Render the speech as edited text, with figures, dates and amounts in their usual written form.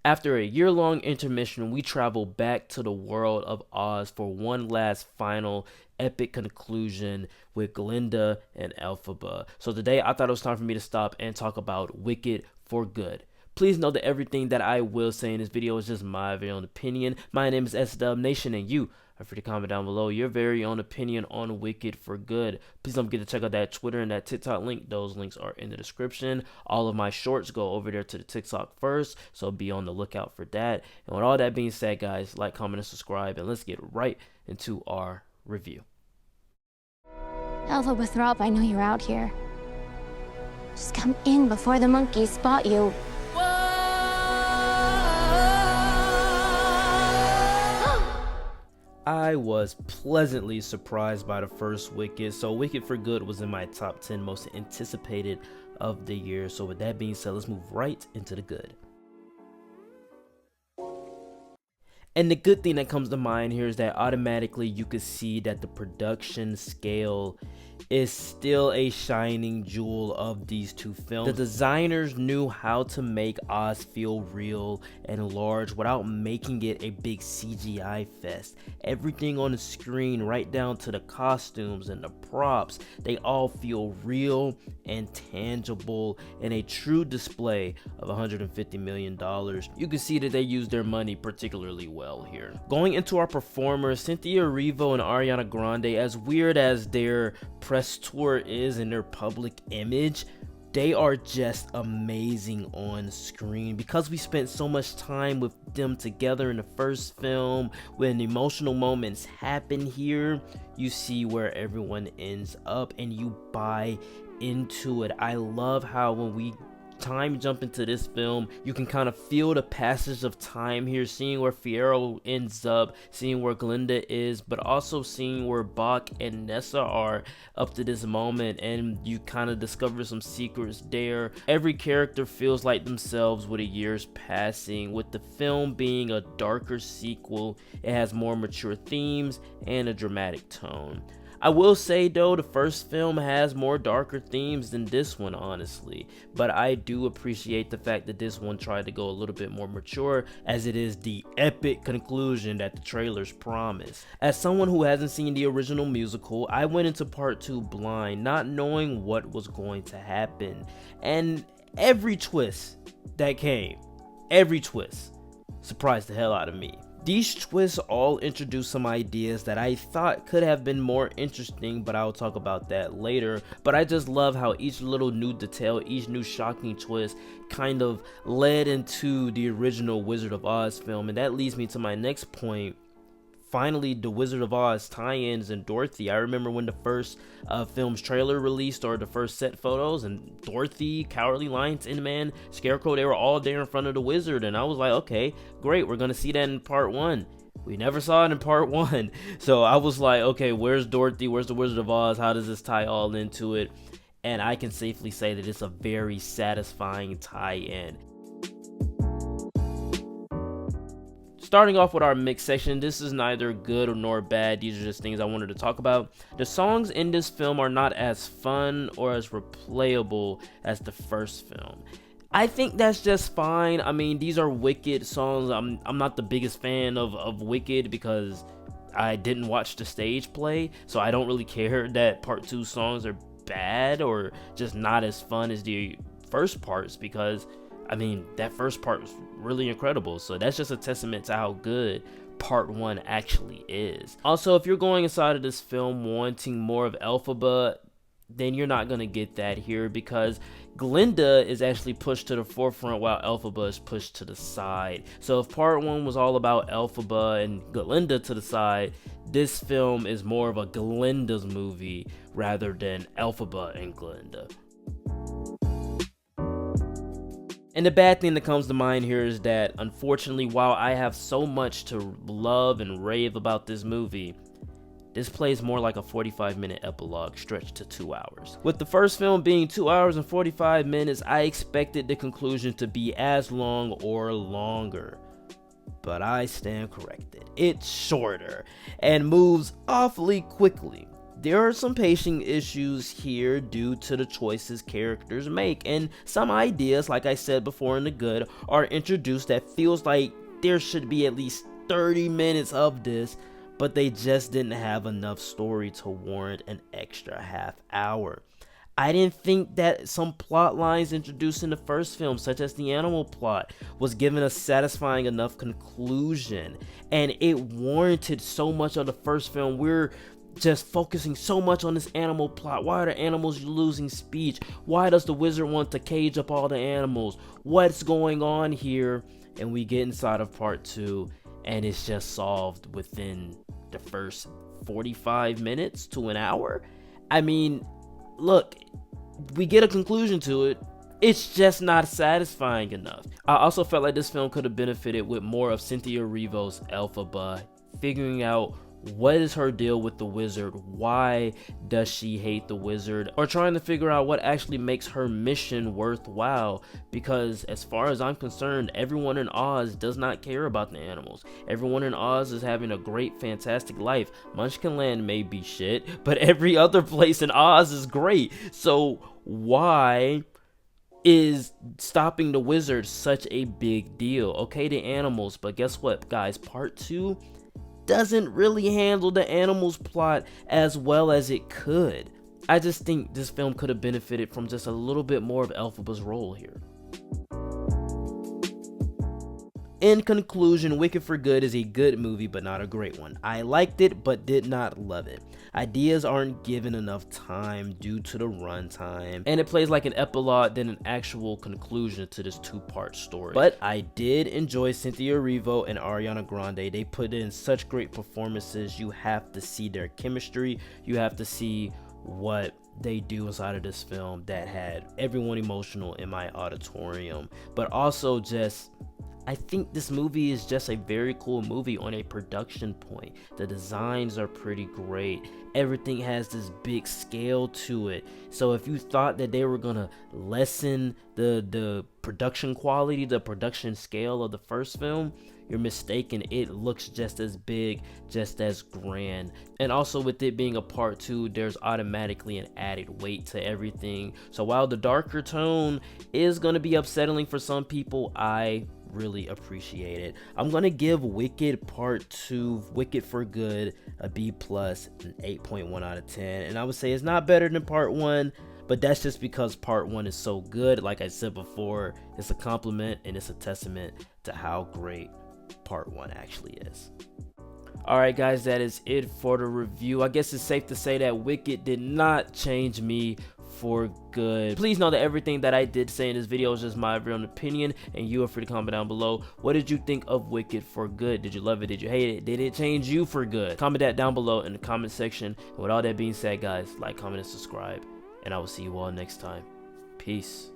After a year-long intermission, we travel back to the world of Oz for one last final epic conclusion with Glinda and Elphaba. So today I thought it was time for me to stop and talk about Wicked for Good. Please know that everything that I will say in this video is just my very own opinion. My name is SW Nation, and you are free to comment down below your very own opinion on Wicked for Good. Please don't forget to check out that Twitter and that TikTok link. Those links are in the description. All of my shorts go over there to the TikTok first, so be on the lookout for that. And with all that being said, guys, like, comment, and subscribe, and let's get right into our review. Elphaba Throp, I know you're out here. Just come in before the monkeys spot you. I was pleasantly surprised by the first Wicked, so Wicked for Good was in my top 10 most anticipated of the year. So with that being said, let's move right into the good. And the good thing that comes to mind here is that automatically you could see that the production scale is still a shining jewel of these two films. The designers knew how to make Oz feel real and large without making it a big CGI fest. Everything on the screen, right down to the costumes and the props, they all feel real and tangible and a true display of $150 million. You can see that they used their money particularly well here. Going into our performers, Cynthia Erivo and Ariana Grande, as weird as their press tour is and their public image, they are just amazing on screen because we spent so much time with them together in the first film. When emotional moments happen here, you see where everyone ends up and you buy into it. I love how when we time jump into this film, you can kind of feel the passage of time here, seeing where Fiyero ends up, seeing where Glinda is, but also seeing where Boq and Nessa are up to this moment, and you kind of discover some secrets there. Every character feels like themselves with the years passing. With the film being a darker sequel, it has more mature themes and a dramatic tone. I will say though, the first film has more darker themes than this one, honestly, but I do appreciate the fact that this one tried to go a little bit more mature, as it is the epic conclusion that the trailers promise. As someone who hasn't seen the original musical, I went into part 2 blind, not knowing what was going to happen, and every twist that came, every twist, surprised the hell out of me. These twists all introduce some ideas that I thought could have been more interesting, but I'll talk about that later. But I just love how each little new detail, each new shocking twist kind of led into the original Wizard of Oz film. And that leads me to my next point. Finally, the Wizard of Oz tie-ins and Dorothy. I remember when the first film's trailer released, or the first set photos, and Dorothy, Cowardly Lion, Tin Man, Scarecrow, they were all there in front of the wizard, and I was like, okay, great, we're gonna see that in part 1. We never saw it in part 1, so I was like, okay, where's Dorothy, where's the Wizard of Oz, how does this tie all into it? And I can safely say that it's a very satisfying tie-in. Starting off with our mix section, this is neither good nor bad, these are just things I wanted to talk about. The songs in this film are not as fun or as replayable as the first film. I think that's just fine. I mean, these are Wicked songs. I'm not the biggest fan of Wicked because I didn't watch the stage play, so I don't really care that part 2 songs are bad or just not as fun as the first parts, because I mean, that first part was really incredible. So that's just a testament to how good part 1 actually is. Also, if you're going inside of this film wanting more of Elphaba, then you're not going to get that here, because Glinda is actually pushed to the forefront while Elphaba is pushed to the side. So if part 1 was all about Elphaba and Glinda to the side, this film is more of a Glinda's movie rather than Elphaba and Glinda. And the bad thing that comes to mind here is that, unfortunately, while I have so much to love and rave about this movie, this plays more like a 45-minute epilogue stretched to 2 hours. With the first film being 2 hours and 45 minutes, I expected the conclusion to be as long or longer. But I stand corrected. It's shorter and moves awfully quickly. there are some pacing issues here due to the choices characters make, and some ideas, like I said before in the good, are introduced that feels like there should be at least 30 minutes of this, but they just didn't have enough story to warrant an extra half hour. I didn't think that some plot lines introduced in the first film, such as the animal plot, was given a satisfying enough conclusion, and it warranted so much of the first film. We're just focusing so much on this animal plot. Why are the animals losing speech? Why does the wizard want to cage up all the animals? What's going on here? And we get inside of part 2, and it's just solved within the first 45 minutes to an hour. I mean, look, we get a conclusion to it. It's just not satisfying enough. I also felt like this film could have benefited with more of Cynthia Erivo's Elphaba, figuring out what is her deal with the wizard, why does she hate the wizard, or trying to figure out what actually makes her mission worthwhile, because as far as I'm concerned, everyone in Oz does not care about the animals. Everyone in Oz is having a great, fantastic life. Munchkinland may be shit, but every other place in Oz is great. So why is stopping the wizard such a big deal? Okay, the animals, but guess what, guys? Part 2 doesn't really handle the animals plot as well as it could. I just think this film could have benefited from just a little bit more of Elphaba's role here. In conclusion, Wicked for Good is a good movie, but not a great one. I liked it, but did not love it. Ideas aren't given enough time due to the runtime, and it plays like an epilogue than an actual conclusion to this two-part story. But I did enjoy Cynthia Erivo and Ariana Grande. They put in such great performances. You have to see their chemistry. You have to see what they do inside of this film that had everyone emotional in my auditorium, but also just, I think this movie is just a very cool movie on a production point. The designs are pretty great. Everything has this big scale to it. So if you thought that they were gonna lessen the production quality, the production scale of the first film, you're mistaken. It looks just as big, just as grand. And also with it being a part 2, there's automatically an added weight to everything. So while the darker tone is gonna be upsetting for some people, I really appreciate it. I'm gonna give Wicked Part 2, Wicked for Good, a B+, an 8.1 out of 10. And I would say it's not better than Part 1, but that's just because Part 1 is so good. Like I said before, it's a compliment and it's a testament to how great Part 1 actually is. Alright guys, that is it for the review. I guess it's safe to say that Wicked did not change me for good. Please know that everything that I did say in this video is just my real opinion, and you are free to comment down below. What did you think of Wicked for Good? Did you love it? Did you hate it? Did it change you for good? Comment that down below in the comment section. And with all that being said, guys, like, comment, and subscribe, and I will see you all next time. Peace.